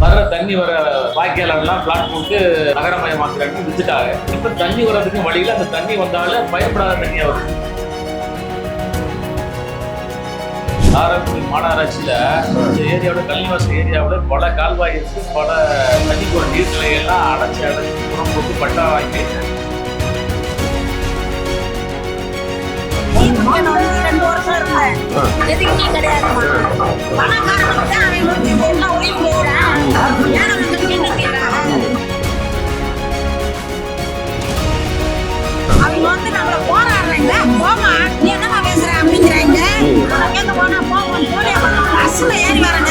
வர்ற தண்ணி வர வாய்க்காலெல்லாம் பிளாட் போட்டு நகரமயமாக்குறாங்க, வித்துட்டாங்க. இப்ப தண்ணி வர்றதுக்கு வழியில அந்த தண்ணி வந்தாலும் பயன்படாத தண்ணியா வருது. காரைக்குடி மாநகராட்சியில இந்த ஏரியாவோட கல்விவாசல் ஏரியாவில் பல கால்வாய் இருக்கு, பல தண்ணிக்கு ஒரு நீர்நிலைகள்லாம் அடைச்சி புறம் போட்டு பட்டா வாங்கி அவங்க வந்து நம்மள போராடுறாங்க, போமா நீ என்னமா பேசுற அப்படிங்கிறாங்க. கேட்க போனா போவோம் போலியா பஸ்ல ஏறி வராங்க.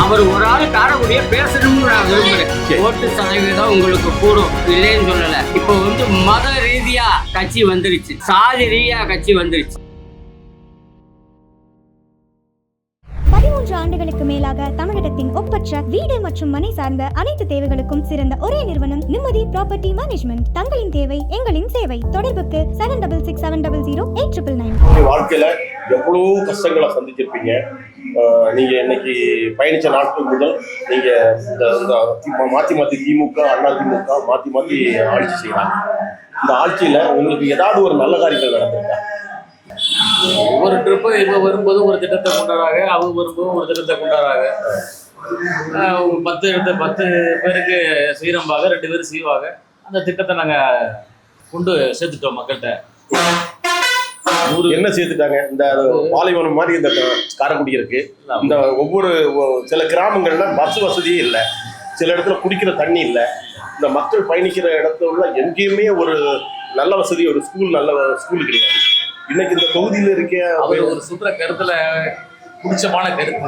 அவர் ஒரு ஆள் காரக்குடிய பேசணும்னு நான் விரும்புறேன். ஓட்டு சதவீதம் உங்களுக்கு கூடும், இல்லைன்னு சொல்லல. இப்போ வந்து மத ரீதியா கட்சி வந்துருச்சு, சாதி ரீதியா கட்சி வந்துருச்சு. 13 ஆண்டுகளுக்கு மேலாக தமிழகத்தின் ஒப்பற்ற வீடு மற்றும் மனை சார்ந்த அனைத்து தேவைகளுக்கும் சிறந்த ஒரே நிறுவனம் நிம்மதி ப்ராப்பர்ட்டி மேனேஜ்மெண்ட். தங்களின் தேவை எங்களின் சேவை. தொடர்புக்கு 7667008999. வாழ்க்கையில எவ்வளவு கஷ்டங்களை சந்திச்சிருப்பீங்க. நீங்க இன்னைக்கு பயணிச்ச நாட்கள் முதல் நீங்க மாத்தி மாத்தி திமுக அண்ணா திமுக மாத்தி மாத்தி ஆட்சி செய்யறாங்க. இந்த ஆட்சியில உங்களுக்கு ஏதாவது ஒரு நல்ல காரியங்கள் நடந்திருக்கா? ஒவ்வொரு ட்ரிப்பும் இவங்க வரும்போது ஒரு திட்டத்தை கொண்டாடுறாங்க, அவங்க வரும்போது ஒரு திட்டத்தை கொண்டாடுறாங்க. 10 பேருக்கு செய்யறம்பாக 2 பேர் செய்வாங்க. அந்த திட்டத்தை நாங்கள் கொண்டு சேர்த்துட்டோம் மக்கள்கிட்ட. என்ன சேர்த்துட்டாங்க? இந்த பாலைவனம் மாதிரி இந்த காரைக்குடி இருக்கு. இந்த ஒவ்வொரு சில கிராமங்கள்ல பஸ் வசதியே இல்லை, சில இடத்துல குடிக்கிற தண்ணி இல்லை. இந்த மக்கள் பயணிக்கிற இடத்துல எங்கேயுமே ஒரு நல்ல வசதி, ஒரு நல்ல ஸ்கூல் கிடையாது. இன்னைக்கு இந்த தொகுதியில இருக்க அவர் ஒரு சுற்ற கருத்துல பிடிச்சமான கருத்து,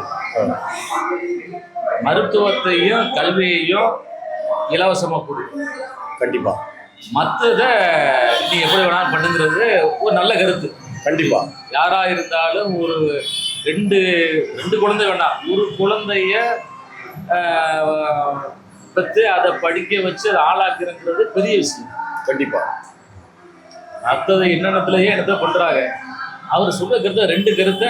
மருத்துவத்தையும் கல்வியையும் இலவசமா கொடு, கண்டிப்பா மற்றத நீ எப்படி வேணாலும் பண்ணுங்கிறது ஒரு நல்ல கருத்து. கண்டிப்பா யாரா இருந்தாலும் ஒரு ரெண்டு குழந்தை வேணாம், ஒரு குழந்தைய பெற்று அதை படிக்க வச்சு அதை ஆளாக்குறங்கிறது பெரிய விஷயம். கண்டிப்பா மற்றது என்னென்னத்துலயே என்னத்தை பண்றாங்க. அவர் சொல்ற கருத்தை 2 கருத்தை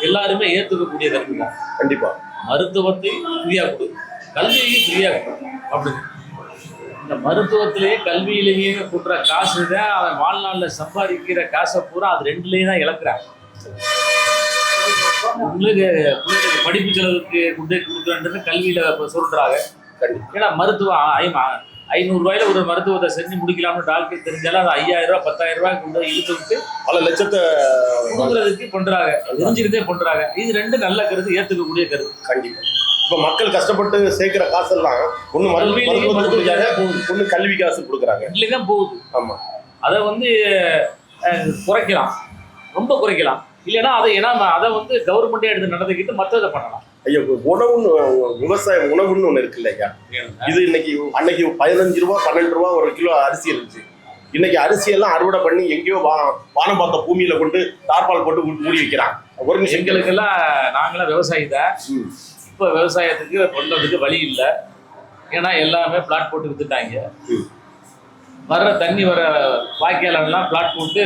எல்லாருமே ஏற்றுக்கக்கூடிய கருத்து தான். கண்டிப்பா மருத்துவத்தை ஃப்ரீயா கொடு, கல்வியையும் ஃப்ரீயா கொடு அப்படின்னு. இந்த மருத்துவத்திலேயே கல்வியிலேயே கொடுக்குற காசு தான் அவன் வாழ்நாளில் சம்பாதிக்கிற காசை பூரா அது 2லயே தான் இழக்கிறான். உங்களுக்கு பிள்ளைகளுக்கு படிப்பு செலவுக்கு கொடுக்குறன்றது கல்வியில சொல்றாங்க. ஏன்னா மருத்துவம் 500 ரூபாயில ஒரு மருத்துவத்தை செஞ்சு முடிக்கலாம்னு டாக்டர் தெரிஞ்சாலும் அது 5000 ரூபாய் 10,000 ரூபாய் கொண்டு இழுத்து விட்டு பல லட்சத்தை கொடுக்குறதுக்கு பண்றாங்க, தெரிஞ்சுக்கிட்டே பண்றாங்க. இது 2 நல்ல கருத்து, ஏற்றுக்கக்கூடிய கருத்து. கண்டிப்பா இப்ப மக்கள் கஷ்டப்பட்டு சேர்க்கிற காசெல்லாம் ஒண்ணு ஒண்ணு கல்வி காசு கொடுக்குறாங்க, இல்லைதான் போகுது. ஆமா, அதை வந்து குறைக்கலாம், ரொம்ப குறைக்கலாம். இல்லைன்னா அதை வந்து கவர்மெண்டே எடுத்து நடந்துக்கிட்டு மற்றதை பண்ணலாம். ஐயா உணவுன்னு விவசாயம் உணவுன்னு ஒண்ணு இருக்கு இல்லையா? இது அன்னைக்கு 15 ரூபா 12 ரூபா ஒரு கிலோ அரிசி இருந்துச்சு. இன்னைக்கு அரிசியெல்லாம் அறுவடை பண்ணி எங்கேயோ வானம் பார்த்த பூமியில கொண்டு தார்பால் போட்டு மூடி வைக்கிறான். ஒரு நிமிஷம், எங்களுக்கெல்லாம் நாங்களாம் விவசாயி தான். இப்போ விவசாயத்துக்கு பண்றதுக்கு வழி இல்லை. ஏன்னா எல்லாமே பிளாட் போட்டு வித்துட்டாங்க. வர்ற தண்ணி வர வாய்க்காலெல்லாம் பிளாட் போட்டு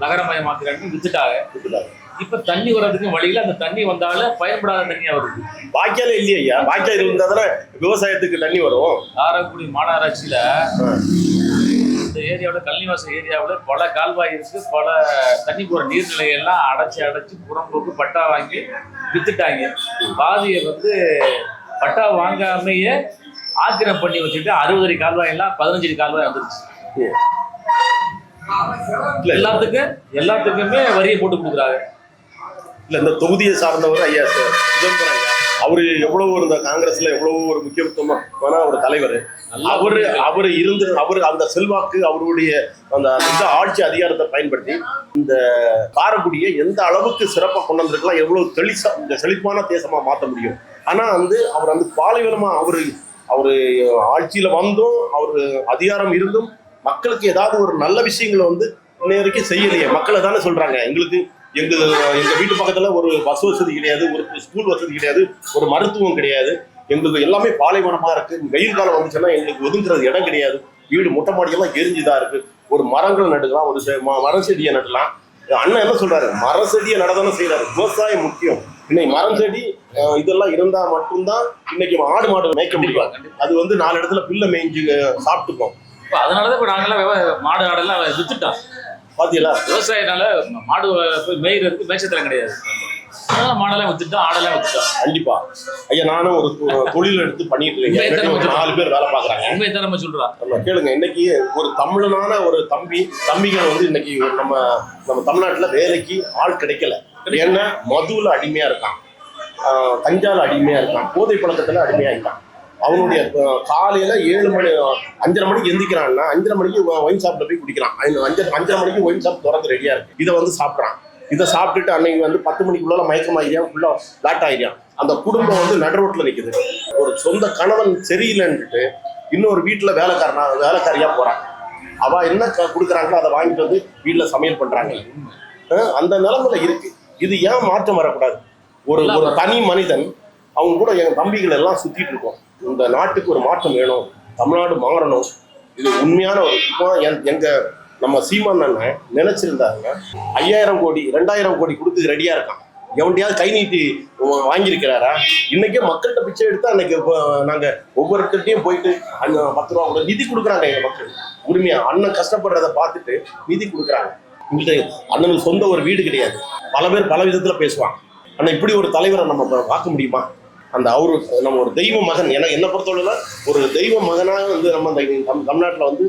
நகரமயமாக்குறாங்க, வித்துட்டாங்க. இப்ப தண்ணி வர்றதுக்கு வழியில அந்த தண்ணி வந்தாலும் பயன்படாத தண்ணியா வருது. வாய்க்காலே இல்லையா ஐயா? வாய்க்கால் இருந்தா தானே விவசாயத்துக்கு தண்ணி வரும். காரைக்குடி மாநகராட்சியில இந்த ஏரியாவோட கல்விவாசல் ஏரியாவில் பல கால்வாய் இருக்கு, பல தண்ணி போற நீர்நிலைகள்லாம் அடைச்சி புறம் போட்டு பட்டா வாங்கி வித்துட்டாங்க. பாதியை வந்து பட்டா வாங்காமையே ஆக்கிரம் பண்ணி வச்சுட்டு 60 அடி கால்வாய் எல்லாம் 15 அடி கால்வாய் வந்துருச்சு. எல்லாத்துக்குமே வரியை போட்டு கொடுக்குறாங்க. இல்ல இந்த தொகுதியை சார்ந்தவர் ஐயா சிதம்பரம் ஐயா, அவரு எவ்வளவு இந்த காங்கிரஸ்ல எவ்வளவு ஒரு முக்கியத்துவமான ஒரு தலைவர். அவர் அந்த செல்வாக்கு, அவருடைய அந்த ஆட்சி அதிகாரத்தை பயன்படுத்தி இந்த காரைக்குடியை எந்த அளவுக்கு சிறப்பாக கொண்டு வந்திருக்கலாம், எவ்வளவு செழிப்பான தேசமா மாற்ற முடியும். ஆனா அவர் பாலைவனமா அவரு ஆட்சியில வந்தும் அவரு அதிகாரம் இருந்தும் மக்களுக்கு ஏதாவது ஒரு நல்ல விஷயங்களை இன்ன வரைக்கும் செய்யலையே. மக்களை தானே சொல்றாங்க, எங்க வீட்டு பக்கத்துல ஒரு பஸ் வசதி கிடையாது, ஒரு ஸ்கூல் வசதி கிடையாது, ஒரு மருத்துவம் கிடையாது, எங்களுக்கு எல்லாமே பாலைவனமா இருக்கு. வெயில் காலம் வந்துச்சுன்னா எங்களுக்கு ஒதுங்குறது இடம் கிடையாது, வீடு மொட்டை மாடியெல்லாம் எரிஞ்சுதான் இருக்கு. ஒரு மரங்கள் நட்டுக்கலாம், ஒரு மர செடியை நட்டலாம். அண்ணன் என்ன சொல்றாரு, மர செடியை நடதானே செய்யறாரு. விவசாயம் முக்கியம். இன்னைக்கு மரம் செடி இதெல்லாம் இருந்தா மட்டும்தான் இன்னைக்கு ஆடு மாடு மேய்க்க முடியும். அது வந்து 4 இடத்துல பிள்ளை மேய்ஞ்சு சாப்பிட்டுப்போம். இப்போ அதனாலதான் இப்போ நாங்கெல்லாம் மாடு ஆடெல்லாம் வித்துட்டோம். பாத்தீங்களா? விவசாயினால மாடு போய் மேய்கிறதுக்கு மேய்ச்சத்திரம் கிடையாது. அதனால மாடெல்லாம் வித்துட்டோம், ஆடெல்லாம் வித்துட்டோம். கண்டிப்பா ஐயா, நானும் ஒரு தொழில் எடுத்து பண்ணிட்டு இருக்கேன். 4 பேர் வேலை பாக்குறாங்க. உண்மையை தான் நம்ம சொல்றோம். நம்ம கேளுங்க, இன்னைக்கு ஒரு தமிழனான ஒரு தம்பிகள் வந்து இன்னைக்கு நம்ம தமிழ்நாட்டுல வேலைக்கு ஆள் கிடைக்கல. ஏன்னா மதுவுல அடிமையா இருக்கான், கஞ்சால அடிமையா இருக்கான், போதை பழக்கத்துல அடிமையா இருக்கான். அவனுடைய காலையில 7 மணி 5:30 மணிக்கு எந்திக்கிறான்னா 5:30 மணிக்கு ஒயின் ஷாப்ல போய் குடிக்கிறான். 5:30 மணிக்கு ஒயின் ஷாப் திறந்து ரெடியா இருக்கு. இதை வந்து சாப்பிட்றான். இதை சாப்பிட்டுட்டு அன்னைக்கு வந்து 10 மணிக்குள்ள மயக்கமாயிரியான், ஃபுல்லா லாட் ஆகிரியான். அந்த குடும்பம் வந்து நடு ரோட்ல நிக்குது. ஒரு சொந்த கணவன் சரியில்லைன்னுட்டு இன்னொரு வீட்டுல வேலைக்காரியா போறான். அவ என்ன கொடுக்குறாங்களோ அதை வாங்கிட்டு வந்து வீட்டுல சமையல் பண்றாங்க. அந்த நிலைமையில இருக்கு. இது ஏன் மாற்றம் வரக்கூடாது? ஒரு தனி மனிதன் அவங்க கூட என் தம்பிகள் எல்லாம் சுத்திட்டு இருக்கோம். இந்த நாட்டுக்கு ஒரு மாற்றம் வேணும், தமிழ்நாடு மாறணும். இது உண்மையான ஒரு இப்போ எங்க நம்ம சீமான் அண்ணன் நினைச்சிருந்தாங்க 5000 கோடி 2000 கோடி கொடுத்து ரெடியா இருக்கான். எவன்டையாவது கை நீட்டி வாங்கியிருக்கிறாரா? இன்னைக்கே மக்கள்கிட்ட பிச்சை எடுத்தா அன்னைக்கு நாங்க ஒவ்வொருத்தையும் போயிட்டு 10 ரூபா கூட நிதி கொடுக்குறாங்க. எங்க மக்கள் உரிமையா அண்ணன் கஷ்டப்படுறத பார்த்துட்டு நிதி கொடுக்குறாங்க. அண்ணனுக்கு சொந்த ஒரு வீடு கிடையாது. பல பேர் பல விதத்துல பேசுவாங்க. ஆனா இப்படி ஒரு தலைவரை நம்ம பார்க்க முடியுமா? அந்த அவரு நம்ம ஒரு தெய்வ மகன். என்ன பொறுத்தவரையில ஒரு தெய்வ மகனாக வந்து நம்ம தமிழ்நாட்டில் வந்து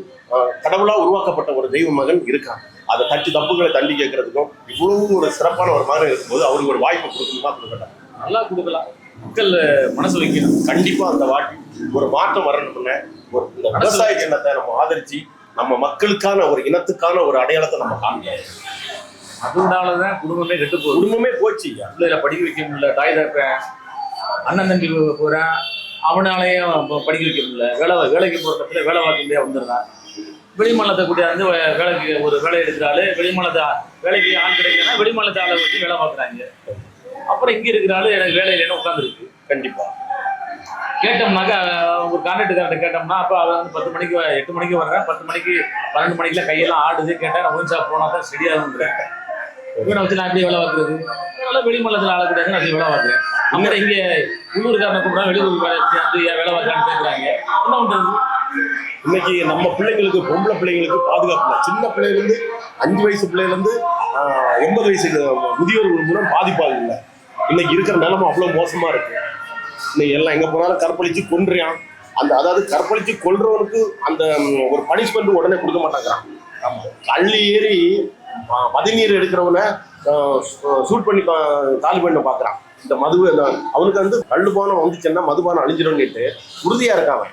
கடவுளா உருவாக்கப்பட்ட ஒரு தெய்வ மகன் இருக்கான். அதை தப்புகளை தண்டி கேட்கறதுக்கும் இவ்வளவு ஒரு சிறப்பான ஒரு மகன் இருக்கும்போது அவருக்கு ஒரு வாய்ப்பு கொடுக்கணுமா? கொடுக்கட்டா நல்லா கொடுக்கலாம். மக்கள் மனசு வைக்கணும். கண்டிப்பா அந்த வாட்டி ஒரு மாற்றம் வரணும்னு ஒரு இந்த விவசாய சின்னத்தை நம்ம ஆதரிச்சு நம்ம மக்களுக்கான ஒரு இனத்துக்கான ஒரு அடையாளத்தை நம்ம காமிக்கலாம். அதனாலதான் குடும்பமே கெட்டு போகுது. குடும்பமே போச்சு. பிள்ளைகளை படிக்க வைக்க முடியல. தாய் தப்பேன் அண்ணன் தம்பி போறேன், அவனாலையும் படிக்க வைக்க முடியல. வேலைக்கு போற இடத்துல வேலை பார்க்க முடியாது வந்துடுறான். வெளிமாநிலத்தை கூட்டியாந்து வேலைக்கு ஒரு வேலை எடுக்கிறாள். வெளிமாநிலத்தை வேலைக்கு ஆள் கிடைக்கனா வெளிமாநிலத்தை ஆளை வச்சு வேலை பார்க்குறாங்க. அப்புறம் இங்கே இருக்கிறாள் எனக்கு வேலை இல்லைன்னு உட்காந்துருக்கு. கண்டிப்பா கேட்டோம்னாக்கா ஒரு கான்ட்ராக்ட் கேட்டோம்னா அப்போ அவன் வந்து 10 மணிக்கு 8 மணிக்கு வர்றேன், 10 மணிக்கு 12 மணிக்கெல்லாம் கையெல்லாம் ஆடுது. கேட்டேன் நான் ஒயின் ஷாப் போனால் தான் சரியாகுங்கிறேன். இவனை வச்சு நான் எப்படி வேலை பார்க்குறது? அதனால வெளிமாநிலத்தில் ஆளக்கூடாதுன்னு அப்படி வேலை பார்க்குறேன். அப்புறம் இங்கே உள்ளூர்காரனை கூப்பிடா வெளியூர் வேலை பார்க்கலான்னு கேட்குறாங்க. என்ன பண்ணுறது? இன்னைக்கு நம்ம பிள்ளைங்களுக்கு, பொம்பளை பிள்ளைங்களுக்கு பாதுகாப்பு இல்லை. சின்ன பிள்ளைலேருந்து 5 வயசு பிள்ளைலேருந்து 80 வயசு முதியோர்கள் மூலம் பாதிப்பாக இல்லை. இன்னைக்கு இருக்கிற நிலைமை அவ்வளோ மோசமா இருக்கு. இன்னைக்கு எல்லாம் எங்க போனாலும் கற்பழிச்சு கொன்றியான். அதாவது கற்பழிச்சு கொல்றவனுக்கு அந்த ஒரு பனிஷ்மெண்ட் உடனே கொடுக்க மாட்டாங்கிறான். கள்ளி ஏறி மதுநீர் எடுக்கிறவன சூட் பண்ணி காலி பண்ண பாக்குறான். இந்த மது அவனுக்கு வந்து கள்ளுபானம் வந்துச்சுன்னா மதுபானம் அழிஞ்சிடும்னுட்டு உறுதியா இருக்காங்க.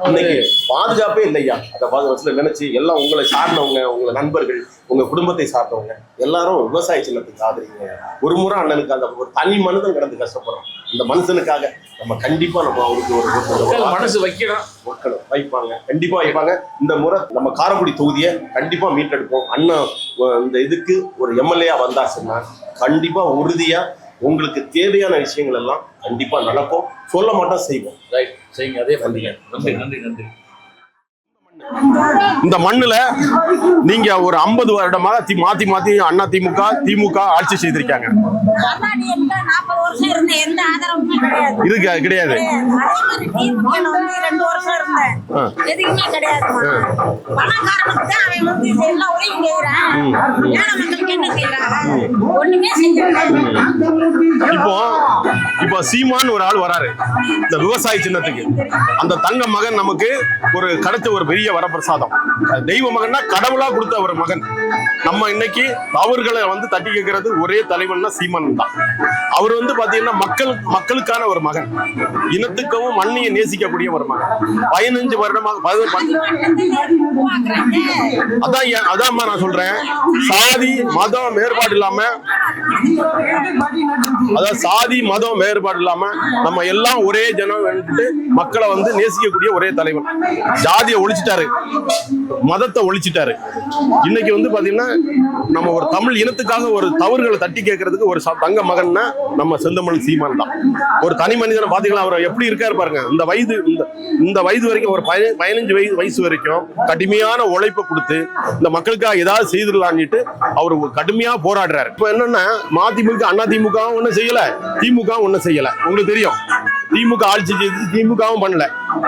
இன்னைக்கு பாதுகாப்பே இல்லையா? அந்த பாதுகாப்புல நினைச்சு எல்லாம் உங்களை சார்ந்தவங்க, உங்களை நண்பர்கள், உங்க குடும்பத்தை சார்ந்தவங்க எல்லாரும் விவசாய சின்னத்துக்கு ஆதரிங்க. ஒரு முறை அண்ணனுக்கு அந்த ஒரு தனி மனிதன் கிடந்து கஷ்டப்படுறோம். இந்த மனுஷனுக்காக நம்ம கண்டிப்பா நம்ம அவருக்கு ஒரு மனசு வைக்கணும். வைப்பாங்க, கண்டிப்பா வைப்பாங்க. இந்த முறை நம்ம காரைக்குடி தொகுதியை கண்டிப்பா மீட்டெடுப்போம். அண்ணன் இந்த இதுக்கு ஒரு எம்எல்ஏ வந்தா சொன்னா கண்டிப்பா உறுதியா உங்களுக்கு தேவையான விஷயங்கள் எல்லாம் கண்டிப்பா நடக்கும். சொல்ல மாட்டோம், செய்வோம். ரைட், செய்யுங்க. அதே நன்றி நன்றி நன்றி நன்றி. இந்த மண்ணுல நீங்க ஒரு 50 வருடமாக மாத்தி மாத்தி அண்ணா திமுக ஆட்சி செய்திருக்காங்க. கிடையாது. இப்போ சீமான் ஒரு ஆள் வராரு இந்த விவசாய சின்னத்துக்கு. அந்த தங்க மகன் நமக்கு ஒரு கிடைச்ச ஒரு பெரிய வரப்பிரசாதம். தெய்வ மகன்னா கடவுளா கொடுத்த ஒரு மகன். நம்ம இன்னைக்கு அவர்களை வந்து தட்டி கேட்கறது ஒரே தலைவன்னா சீமான் தான். அவர் வந்து பாத்தீங்கன்னா மக்களுக்கான ஒரு மகன், இனத்துக்கவும் மண்ணையை நேசிக்கக்கூடிய ஒரு மகன். 15 வருடமாக அதான் நான் சொல்றேன். சாதி மதம் வேறுபாடு இல்லாம, அதாவது சாதி மதம் வேறுபாடு இல்லாம நம்ம எல்லாம் ஒரே ஜனம் மக்களை வந்து நேசிக்கக்கூடிய ஒரே தலைவன். ஜாதியை ஒழிச்சிட்டாரு, மதத்தை ஒழிச்சிட்டாரு. இன்னைக்கு வந்து பாத்தீங்கன்னா நம்ம ஒரு தமிழ் இனத்துக்காக ஒரு தவறுகளை தட்டி கேட்கறதுக்கு ஒரு தங்க மகன்னா நம்ம செந்தமிழ் சீமான் தான். ஒரு தனி மனிதனை பாத்தீங்கன்னா அவர் எப்படி இருக்காரு பாருங்க. இந்த வயது வரைக்கும் ஒரு 15 வயசு வரைக்கும் கடுமையான உழைப்பை கொடுத்து இந்த மக்களுக்காக ஏதாவது செய்திடலான்னுட்டு அவர் கடுமையா போராடுறாரு. இப்ப என்னன்னா மதிமுக அதிமுகவும் ஒன்றும் செய்யல, திமுகவும் ஒன்றும் செய்யல. உங்களுக்கு தெரியும், திமுக ஆட்சி செய்து திமுகவும் பண்ணல.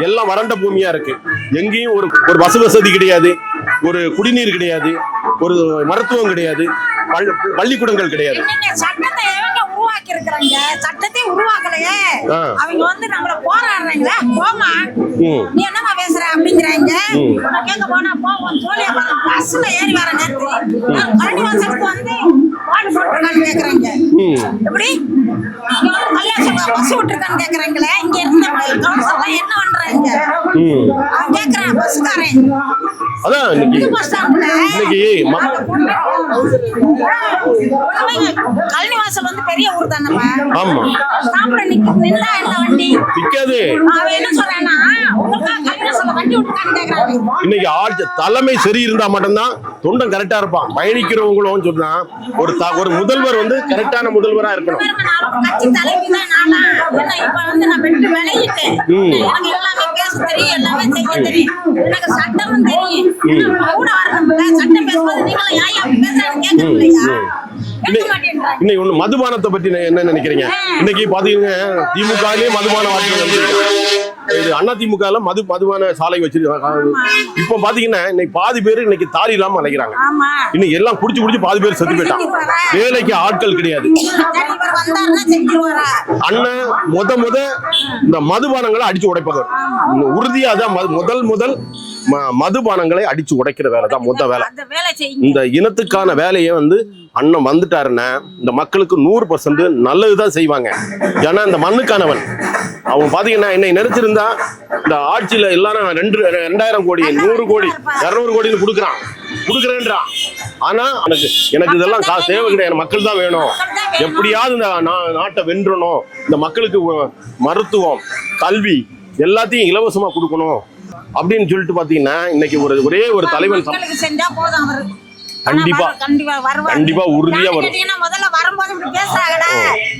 எல்லாம் வறண்ட பூமியா இருக்கு. எங்கேயும் ஒரு பஸ் வசதி கிடையாது, ஒரு குடிநீர் கிடையாது, ஒரு மருத்துவம் கிடையாது, பள்ளிக்கூடங்கள் கிடையாது. சட்டத்தை எவங்க உருவாக்கி இருக்கிறாங்க? சட்டத்தை உருவாக்கலையே. அவங்க வந்து நம்மள போராடுறாங்களா? போமா, நீ என்னமா பேசுற அப்படிங்கிறாங்க. கேட்க போனா போவோம் தோழியா பஸ்ல ஏறி வர நேரத்து கரண்டி வாசலுக்கு வந்து வாடி போட்டுருக்கான்னு கேக்குறாங்க. எப்படி கல்யாணம் பஸ் விட்டுருக்கான்னு கேக்குறாங்களே. இங்க இருந்த கவுன்சிலர் என்ன பண்றாங்க? அவன் கேக்குறான் பஸ்காரன். அதான் இன்னைக்கு கல்யாணவாசல் வந்து பெரிய ஊர் தானப்பா. ஆமா, சாப்பிட நின்னா என்ன வண்டி நிக்காது. அவன் என்ன சொல்றானா, உங்களுக்கு கல்யாணவாசல்ல வண்டி விட்டுருக்கான்னு கேக்குறாங்க. இன்னைக்கு ஆட்சி தலைமை சரி இருந்தா மட்டும்தான் தொண்டன் கரெக்டா இருப்பான். பயணிக்கிறவங்களும் சொன்னா ஒரு முதல்வர் வந்து கரெக்டான முதல்வரா இருக்கணும். கட்சி தலைவிதான் நானா. என்ன இப்ப வந்து நான் வெட்டு விளையிட்டேன். எனக்கு எல்லாமே பேச தெரியும், எல்லாமே செய்ய தெரியும், எனக்கு சட்டமும் தெரியும். கூட வரணும்ல, சட்டம் பேசும்போது நீங்களும் ஏன் அப்படி பேசுறான்னு கேட்கணும் இல்லையா? இன்னைக்கு ஒண்ணு மதுபானத்தை பத்தி என்ன நினைக்கிறீங்க? இன்னைக்கு பாத்தீங்கன்னா திமுகலயே மதுபான இது அதிமுக மதுபான சாலை வச்சிருக்காங்க. இப்ப பாத்தீங்கன்னா இன்னைக்கு பாதி பேர் இன்னைக்கு தாலி இல்லாம அலைக்கிறாங்க. இன்னைக்கு எல்லாம் குடிச்சு பாதி பேர் செத்து போயிட்டான். வேலைக்கு ஆட்கள் கிடையாது. அண்ணன் முத இந்த மதுபானங்களை அடிச்சு உடைப்பது உறுதியா தான். முதல் மதுபானங்களை அடிச்சு உடைக்கிற வேலை தான் மொத்த வேலை. இந்த இனத்துக்கான வேலையை வந்து அண்ணன் வந்துட்டாருன்னா இந்த மக்களுக்கு 100% நல்லதுதான் செய்வாங்க. ஏன்னா இந்த மண்ணுக்கானவன் அவன் பாத்தீங்கன்னா என்னை நினைச்சிருந்தா இந்த ஆட்சியில எல்லாரும் 2000 கோடி 100 கோடி 200 கோடின்னு கொடுக்குறேன்றான். ஆனா எனக்கு இதெல்லாம் தேவை கிடையாது. மக்கள் தான் வேணும். எப்படியாவது இந்த நாட்டை வென்றணும், இந்த மக்களுக்கு மருத்துவம் கல்வி எல்லாத்தையும் இலவசமா கொடுக்கணும் அப்படின்னு சொல்லிட்டு பாத்தீங்கன்னா இன்னைக்கு ஒரே ஒரு தலைவன் செஞ்சா போதும். அவரு கண்டிப்பா உறுதியா வரும். முதல்ல வரும்போது இப்படி பேசுறாங்கடா,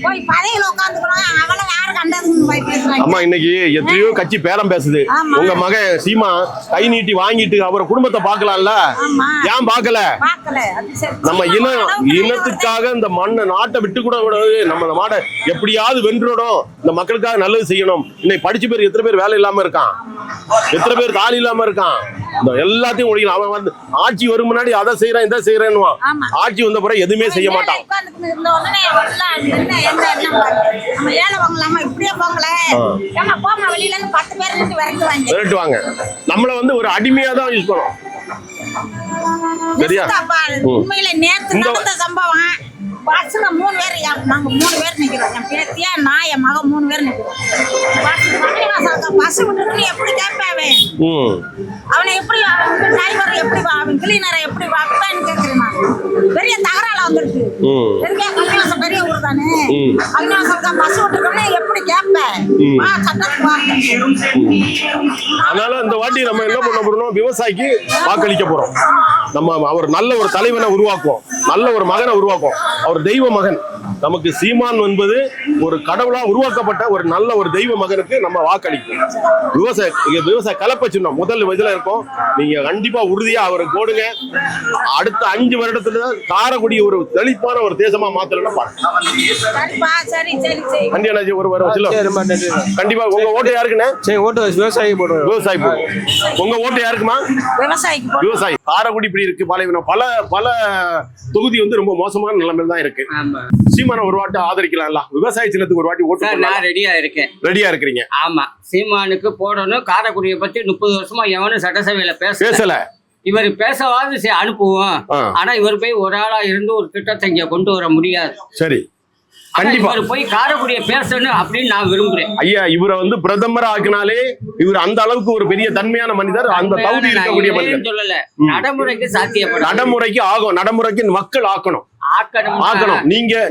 போய் பதவியில உட்கார்ந்துக்கணும், அவளை யாரு கண்டதுன்னு போய் பேசுறாங்க. அம்மா இன்னைக்கு எத்தனையோ கட்சி பேரம் பேசுது. உங்க மகன் சீமா கை நீட்டி வாங்கிட்டு அவரை குடும்பத்தை பாக்கலாம்ல, ஏன் பாக்கல? நம்ம இனத்துக்காக இந்த நாட்டை விட்டு கூட கூடாது. நம்ம நாட்டை எப்படியாவது வென்றணும், இந்த மக்களுக்காக நல்லது செய்யணும். இன்னைக்கு படிச்ச பேர் எத்தனை பேர் வேலை இல்லாம இருக்கான், எத்தனை பேர் தாலி இல்லாம இருக்கான். இந்த எல்லாத்தையும் ஒழிக்கணும். அவன் வந்து ஆட்சி வரும் முன்னாடி அதை செய்யறான் இதை செய்யறேன்னு, ஆட்சி வந்த பிறகு எதுவுமே செய்ய மாட்டான். விரட்டுவாங்க. நம்மள வந்து ஒரு அடிமையா தான் யூஸ் பண்ணுவோம். சரியா? உண்மையில நேத்து நடந்த சம்பவம். பஸ்ல 3 பேர், நாங்க 3 பேர் நிக்கிறோம். என் பேத்தியா நான் என் மகன் 3 பேர் நிக்கிறோம். பஸ் விட்டு எப்படி கேட்பாவே அவனை, எப்படி டிரைவர் எப்படி அவன் கிளீனரை எப்படி வாப்பான்னு கேட்கிறேன். பெரிய தகரால வந்துருக்கு. பெரிய கல்யாணம் பெரிய ஊர் தானே. கல்யாணம் பஸ் விட்டுருக்கோம்னா எப்படி கேட்பேன்? அதனால இந்த வாட்டி நம்ம என்ன பண்ண போறோம், விவசாயிக்கு வாக்களிக்க போறோம். நம்ம அவர் நல்ல ஒரு தலைவனை உருவாக்குவோம், நல்ல ஒரு மகனை உருவாக்குவோம். அவர் தெய்வ மகன். நமக்கு சீமான் என்பது ஒரு கடவுளா உருவாக்கப்பட்ட ஒரு நல்ல ஒரு தெய்வ மகனுக்கு நம்ம வாக்களிப்போம். விவசாய கலப்பை சின்னம் முதல் இதுல இருக்கும். நீங்க கண்டிப்பா உறுதியா அவருக்கு போடுங்க. அடுத்த 5 வருடத்துல காரைக்குடி ஒரு செழிப்பான ஒரு தேசமா மாத்தலன்னா கண்டிப்பா. உங்க ஓட்டு யாருக்குண்ணே? விவசாயி போடுவோம். விவசாயி போடுவோம். உங்க ஓட்டு யாருக்குமா? விவசாயி. காரைக்குடி இப்படி இருக்கு, பாலைவனம் பல தொகுதி வந்து ரொம்ப மோசமான நிலைமையில தான் இருக்கு. சீமான ஒரு வாட்டி ஆதரிக்கலாம்ல, விவசாய சின்னத்துக்கு ஒரு வாட்டி ஓட்டு. நான் ரெடியா இருக்கேன். ரெடியா இருக்கிறீங்க? ஆமா, சீமானுக்கு போடணும். காரைக்குடியை பத்தி 30 வருஷமா எவனும் சட்டசபையில பேசல. இவர் பேசவாது அனுப்புவோம். ஆனா இவர் போய் ஒரு ஆளா இருந்து ஒரு திட்டத்தை இங்க கொண்டு வர முடியாது. சரி, கண்டிப்பா போய் காரைக்குடியை பேசணும் அப்படின்னு நான் விரும்புறேன். ஐயா, இவரை வந்து பிரதமர் ஆக்கினாலே இவர் அந்த அளவுக்கு ஒரு பெரிய தன்மையான மனிதர். அந்த தகுதி இருக்கக்கூடிய மனிதர் சொல்லல, நடைமுறைக்கு சாத்தியப்படும். நடைமுறைக்கு ஆகும். நடைமுறைக்கு மக்கள் ஆக்கணும்.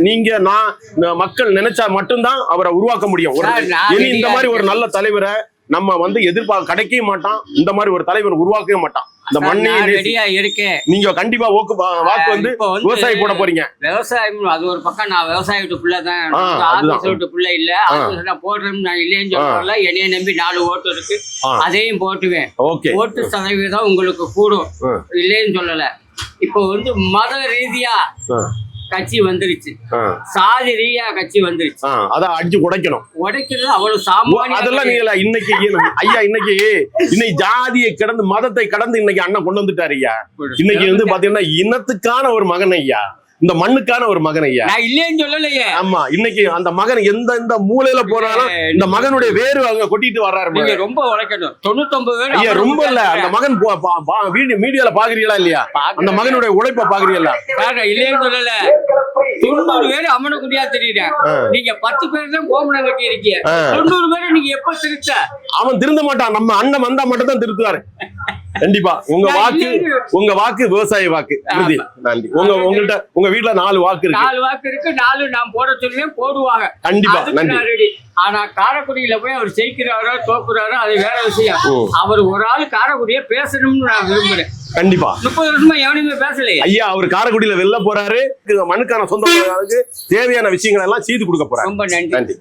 நீங்க நான் மக்கள் நினைச்சா மட்டும்தான் அவரை உருவாக்க முடியும். இந்த மாதிரி ஒரு நல்ல தலைவரை நம்ம வந்து எதிர்பார்க்க கிடைக்கவே மாட்டான். இந்த மாதிரி ஒரு தலைவர் உருவாக்கவே மாட்டான். இந்த மண்ணை நீங்க கண்டிப்பா வாக்கு வந்து விவசாயி போட போறீங்க. விவசாயம் அது ஒரு பக்கம். நான் விவசாய வீட்டு பிள்ளை தான், ஆபீஸ் வீட்டு பிள்ளை இல்ல. போடுறேன்னு நான் இல்லைன்னு சொல்றேன்ல. என்னைய நம்பி 4 ஓட்டு இருக்கு, அதையும் போட்டுவேன். ஓட்டு சதவீதம் உங்களுக்கு கூடும், இல்லைன்னு சொல்லல. இப்போ வந்து மத ரீதியா கட்சி வந்துருச்சு, ஆ. சாதி ரீதியா கட்சி வந்துருச்சு. அதான் அடிச்சு உடைக்கணும். உடைக்கிறது அவ்வளவு சாமானிய அதெல்லாம் நீங்களா இன்னைக்கு ஐயா இன்னைக்கு ஜாதியை கடந்து மதத்தை கடந்து இன்னைக்கு அண்ணன் கொண்டு வந்துட்டாரு ஐயா. இன்னைக்கு வந்து பாத்தீங்கன்னா இனத்துக்கான ஒரு மகன் ஐயா, இந்த மண்ணுக்கான ஒரு மகன் ஐயா. நான் இல்லைன்னு சொல்லலையே. ஆமா, இன்னைக்கு அந்த மகன் எந்த மூலையில போனாலும் இந்த மகனுடைய வேறு அவங்க கொட்டிட்டு வர்றாரு. நீங்க ரொம்ப உழைக்கணும். 99 பேர் ஐயா ரொம்ப இல்ல, அந்த மகன் மீடியால பாக்குறீங்களா இல்லையா? அந்த மகனுடைய உழைப்ப பாக்குறீங்களா? இல்லைன்னு சொல்லல, 90 பேர் அம்மனக்குடியா தெரியுறேன். நீங்க 10 பேர் தான் கோமணம் கட்டி இருக்கீங்க. 90 பேரை நீங்க எப்ப திருத்த? அவன் திருந்த மாட்டான். நம்ம அண்ணன் வந்தா மட்டும் தான் திருத்துவாரு. கண்டிப்பா உங்க வாக்கு விவசாய வாக்கு. நன்றி. உங்கள்ட்ட உங்க வீட்டுல 4 வாக்கு இருக்கு. 4 வாக்கு இருக்கு. 4 நான் போட சொல்லுவேன், போடுவாங்க. கண்டிப்பா. நன்றி. ஆனா காரைக்குடியில போய் அவர் ஜெயிக்கிறாரோ தோக்குறாரோ அது வேற விஷயம். அவர் ஒரு ஆள் காரைக்குடிய பேசணும்னு நான் விரும்புறேன். கண்டிப்பா. 30 வருஷமா எவனுமே பேசலையே ஐயா. அவர் காரைக்குடியில வெளில போறாரு, மண்ணுக்கான சொந்த தேவையான விஷயங்கள் எல்லாம் செய்து கொடுக்க போறாரு. ரொம்ப நன்றி. நன்றி.